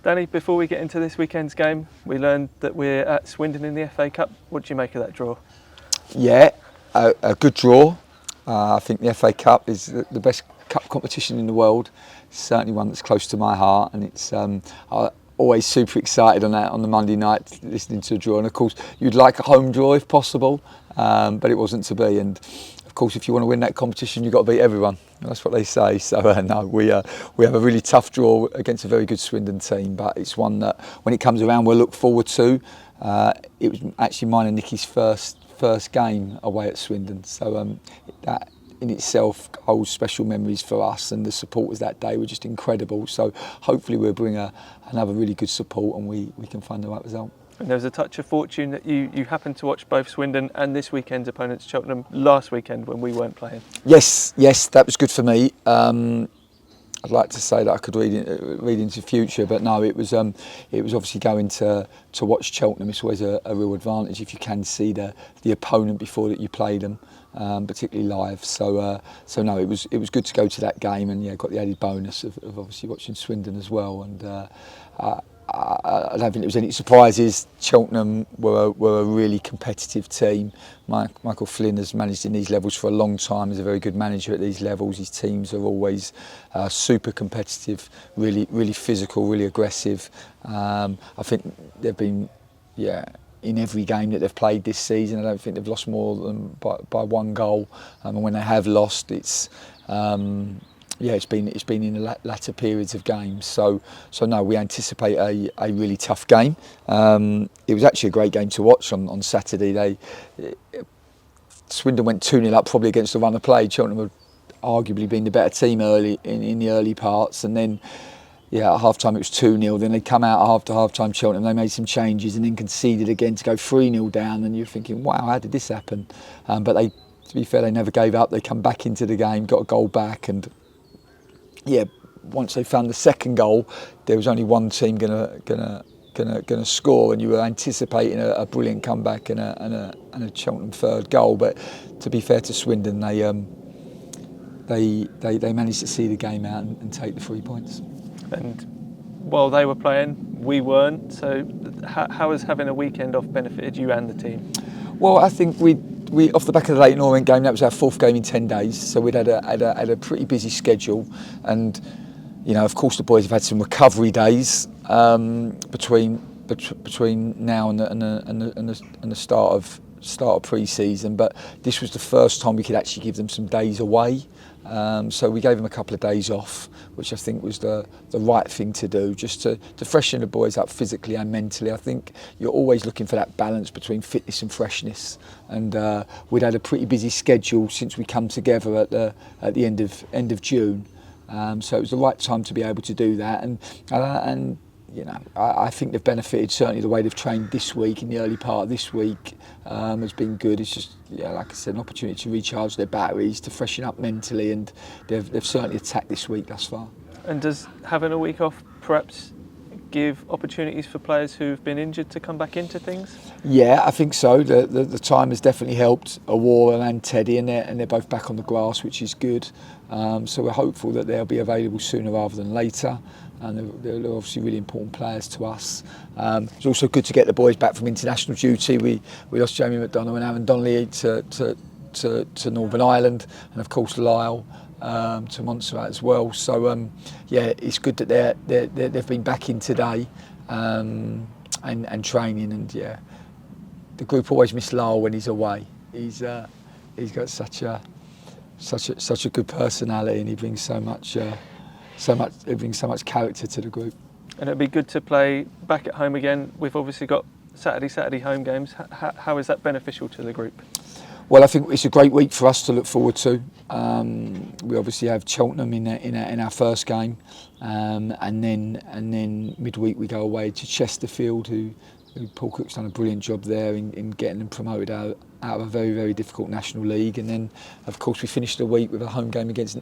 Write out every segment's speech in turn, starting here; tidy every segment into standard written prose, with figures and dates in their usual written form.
Danny, before we get into this weekend's game, we learned that we're at Swindon in the FA Cup. What do you make of that draw? Yeah, a good draw. I think the FA Cup is the best cup competition in the world. Certainly one that's close to my heart, and it's always super excited on the Monday night listening to a draw. And of course, you'd like a home draw if possible, but it wasn't to be. And of course, if you want to win that competition, you've got to beat everyone. That's what they say. So no, we have a really tough draw against a very good Swindon team, but it's one that when it comes around, we'll look forward to. It was actually mine and Nicky's first game away at Swindon, so that in itself holds special memories for us, and the supporters that day were just incredible. So hopefully we'll bring another really good support and we can find the right result. And there was a touch of fortune that you happened to watch both Swindon and this weekend's opponents, Cheltenham, last weekend when we weren't playing. Yes, that was good for me. I'd like to say that I could read into the future, but no, it was obviously going to watch Cheltenham. It's always a real advantage if you can see the opponent before that you play them, particularly live. So no, it was good to go to that game, and got the added bonus of obviously watching Swindon as well. And I don't think there was any surprises. Cheltenham were a really competitive team. Michael Flynn has managed in these levels for a long time. He's a very good manager at these levels. His teams are always super competitive, really physical, really aggressive. I think they've been, in every game that they've played this season, I don't think they've lost more than by one goal. And when they have lost, it's been in the latter periods of games. So no, we anticipate a really tough game. It was actually a great game to watch on Saturday. Swindon went 2-0 up probably against the run of play. Cheltenham had arguably been the better team early in the early parts, and then at half time it was 2-0. Then they come out after half time, Cheltenham, they made some changes and then conceded again to go 3-0 down, and you're thinking, wow, how did this happen? But to be fair, they never gave up. They come back into the game, got a goal back, and once they found the second goal, there was only one team gonna score, and you were anticipating a brilliant comeback and a Cheltenham third goal. But to be fair to Swindon, they managed to see the game out and take the 3 points. And while they were playing, we weren't. So how has having a weekend off benefited you and the team? Well, I think we off the back of the Leyton Orient game, that was our fourth game in 10 days, so we'd had a pretty busy schedule, and of course the boys have had some recovery days between now and the start of pre-season, but this was the first time we could actually give them some days away. So we gave them a couple of days off, which I think was the right thing to do, just to freshen the boys up physically and mentally. I think you're always looking for that balance between fitness and freshness, and we'd had a pretty busy schedule since we come together at the end of June. So it was the right time to be able to do that, and I think they've benefited. Certainly the way they've trained this week, in the early part of this week, has been good. It's just, like I said, an opportunity to recharge their batteries, to freshen up mentally, and they've certainly attacked this week thus far. And does having a week off perhaps give opportunities for players who've been injured to come back into things? Yeah, I think so. The time has definitely helped Awara and Teddy, and they're both back on the grass, which is good. So we're hopeful that they'll be available sooner rather than later. And they're obviously really important players to us. It's also good to get the boys back from international duty. We lost Jamie McDonough and Aaron Donnelly to Northern Ireland, and of course Lyle to Montserrat as well. So it's good that they've been back in today and training. And the group always miss Lyle when he's away. He's got such a good personality, and he brings so much character to the group. And it'd be good to play back at home again. We've obviously got Saturday home games. How is that beneficial to the group? Well, I think it's a great week for us to look forward to. We obviously have Cheltenham in our first game, and then midweek we go away to Chesterfield, who Paul Cook's done a brilliant job there in getting them promoted out of a very, very difficult national league. And then of course we finished the week with a home game against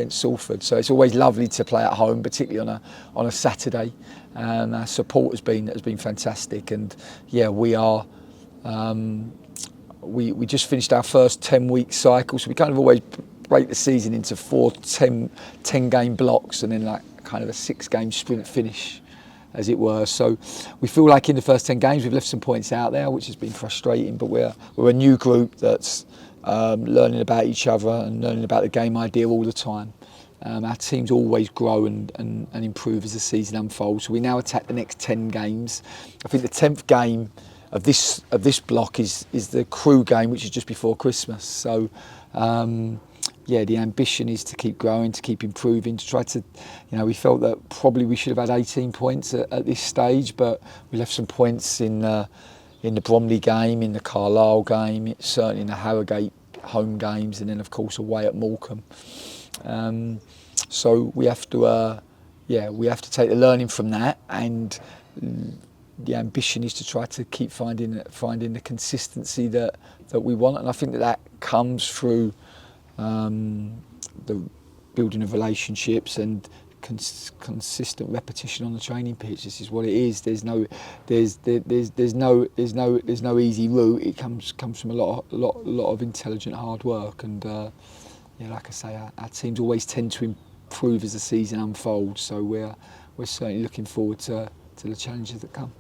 Salford. So it's always lovely to play at home, particularly on a Saturday. Our support has been fantastic, and we are we just finished our first 10-week cycle, so we kind of always break the season into 4 10 game blocks, and then like kind of a 6-game sprint finish as it were. So we feel like in the first 10 games we've left some points out there, which has been frustrating. But we're a new group that's learning about each other and learning about the game idea all the time. Our teams always grow and improve as the season unfolds. So we now attack the next 10 games. I think the 10th game of this block is the Crew game, which is just before Christmas. So the ambition is to keep growing, to keep improving, to try to, we felt that probably we should have had 18 points at this stage, but we left some points in the Bromley game, in the Carlisle game, certainly in the Harrogate home games, and then of course away at Morecambe. So we have to take the learning from that, and the ambition is to try to keep finding the consistency that we want, and I think that comes through the building of relationships and consistent repetition on the training pitch. This is what it is. There's no easy route. It comes from a lot of intelligent hard work, and like I say, our teams always tend to improve as the season unfolds. So we're certainly looking forward to the challenges that come.